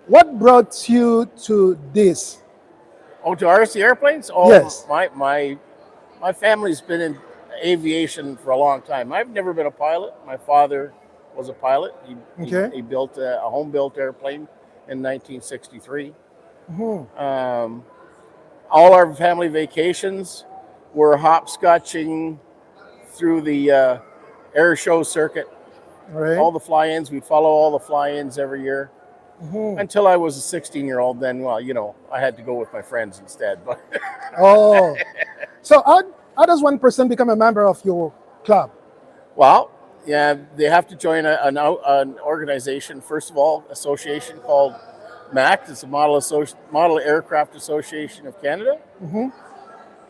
What brought you to this? Oh, to RC airplanes? Oh, Yes. my family's been in aviation for a long time. I've never been a pilot. My father was a pilot. Okay. He built a home built airplane in 1963. Mhm. Um, all our family vacations were hopscotching through the air show circuit. Right. All the fly-ins, we'd follow all the fly-ins every year Mhm. until I was a 16-year-old. Then, well, I had to go with my friends instead. But Oh, so how does one person become a member of your club? well, yeah, they have to join an organization. First of all, association called MAC. It's a Model Aircraft Association of Canada, Hmm.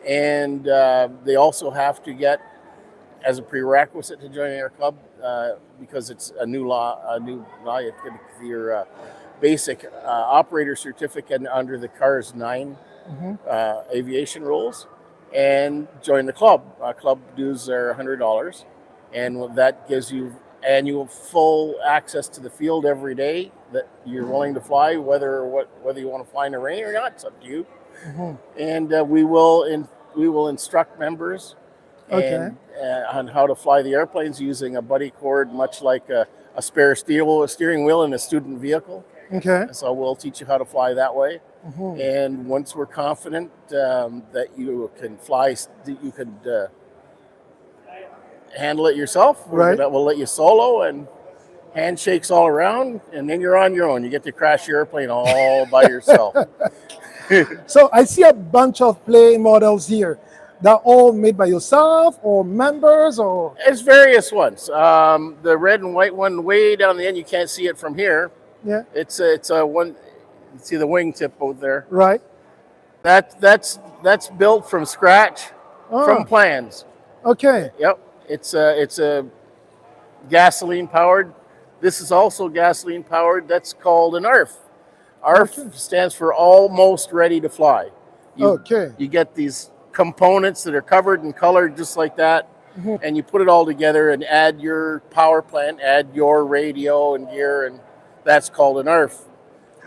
and they also have to get as a prerequisite to joining our club because it's a new law. You have to get your basic operator certificate under the CARS 9 Hmm. aviation rules, and join the club. Club dues are $100, and that gives you annual full access to the field every day that you're willing to fly, whether you want to fly in the rain or not. It's up to you. Hmm. And we will instruct members Okay. and on how to fly the airplanes using a buddy cord, much like a spare steering wheel in a student vehicle. Okay. So we'll teach you how to fly that way. Hmm. And once we're confident that you can fly, that you can handle it yourself, Right. we'll let you solo and handshakes all around, and then you're on your own. You get to crash your airplane all by yourself. So I see a bunch of plane models here. They're all made by yourself or members or There's various ones. The red and white one way down the end, you can't see it from here. yeah. It's a one. See the wingtip out there. Right. That's built from scratch, from Oh, plans. okay. Yep. It's a gasoline powered. This is also gasoline powered. That's called an ARF. ARF Okay. stands for almost ready to fly. You Okay. you get these components that are covered and colored just like that, Mhm. and you put it all together and add your power plant, add your radio and gear, and that's called an ARF.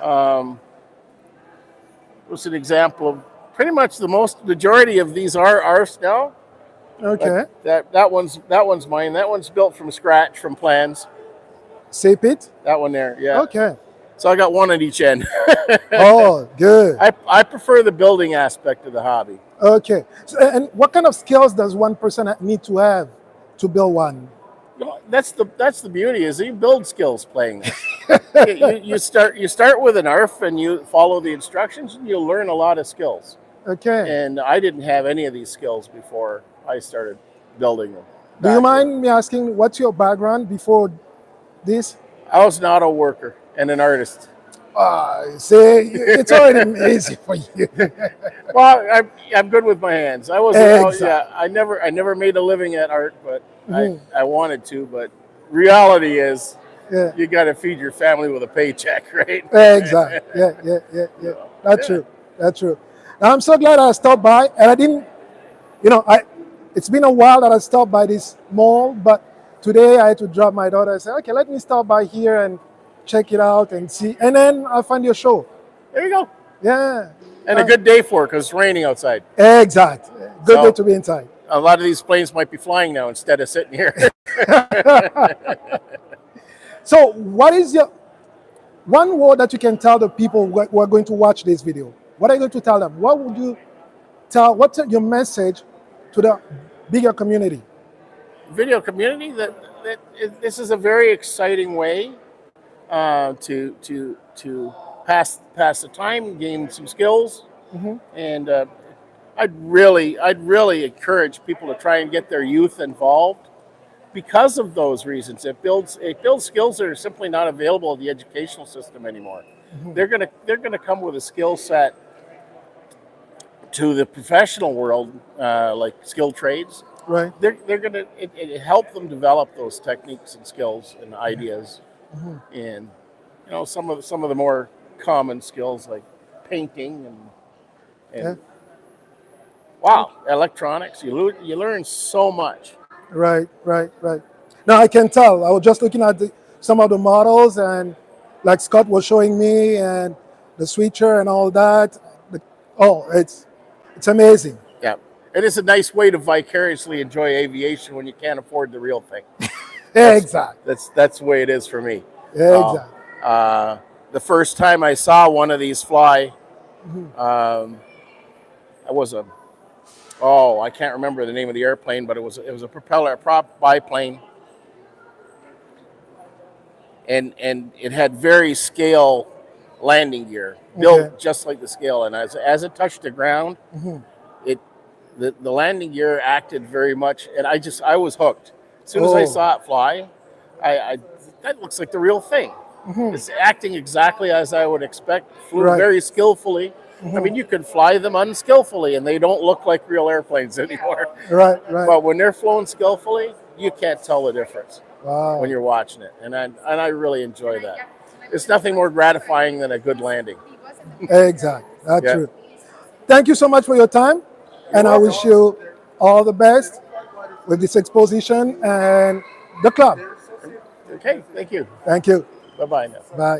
Um, was an example of pretty much the most majority of these are ARFs now. But Okay. that one's mine. That one's built from scratch from plans. Save it. That one there, yeah. Okay. So I got one at each end. Oh, good. I prefer the building aspect of the hobby. Okay. So, and what kind of skills does one person need to have to build one? That's the beauty is you build skills playing this. You start with an ARF and you follow the instructions and you'll learn a lot of skills. Okay. And I didn't have any of these skills before I started building them. Do you Back then. mind me asking what's your background before this? I was an auto worker and an artist. See, it's already easy for you. Well, I'm good with my hands. Exactly. I never made a living at art, but Mhm. I wanted to. But reality is, Yeah. you got to feed your family with a paycheck, right? Exactly. Yeah, yeah, yeah, yeah. That's Yeah. true. That's true. Now, I'm so glad I stopped by, and I didn't. I. It's been a while that I stopped by this mall, but today I had to drop my daughter. I said, okay, let me stop by here and check it out and see. And then I find your show. There you go. Yeah. And a good day for it because it's raining outside. Exact. Good day So to be inside. a lot of these planes might be flying now instead of sitting here. So, what is your one word that you can tell the people who are going to watch this video? What are you going to tell them? What would you tell? What's your message to the bigger community? Video community this is a very exciting way to pass the time, gain some skills, Hmm. and I'd really encourage people to try and get their youth involved because of those reasons. It builds skills that are simply not available in the educational system anymore. Hmm. They're gonna come with a skill set to the professional world, like skilled trades. Right. They're gonna it help them develop those techniques and skills and ideas, Hmm. and some of the more common skills like painting Yeah. and wow, electronics. You learn so much. Right. Right. Right. Now I can tell. I was just looking at some of the models, and like Scott was showing me, and the switcher and all that. Oh, it's amazing. Yeah, it is a nice way to vicariously enjoy aviation when you can't afford the real thing. That's Exactly. that's the way it is for me. Uh, Exactly. the first time I saw one of these fly, Mhm. I was a I can't remember the name of the airplane, but it was a propeller, a prop biplane, and it had very scale landing gear Okay. built just like the scale. And as it touched the ground, Mhm. it the landing gear acted very much, and I was hooked. As soon as I Oh. saw it fly, I that looks like the real thing. Mhm. It's acting exactly as I would expect. Flew Right. very skillfully. I Mhm. mean, you can fly them unskillfully, and they don't look like real airplanes anymore. Right. Right. But when they're flown skillfully, you can't tell the difference when Wow. you're watching it, and I really enjoy that. It's nothing more gratifying than a good landing. Exactly. That's Yeah, true. Thank you so much for your time, you're and I welcome. wish you all the best with this exposition and the club. Okay, thank you. Thank you. Bye bye now. Bye.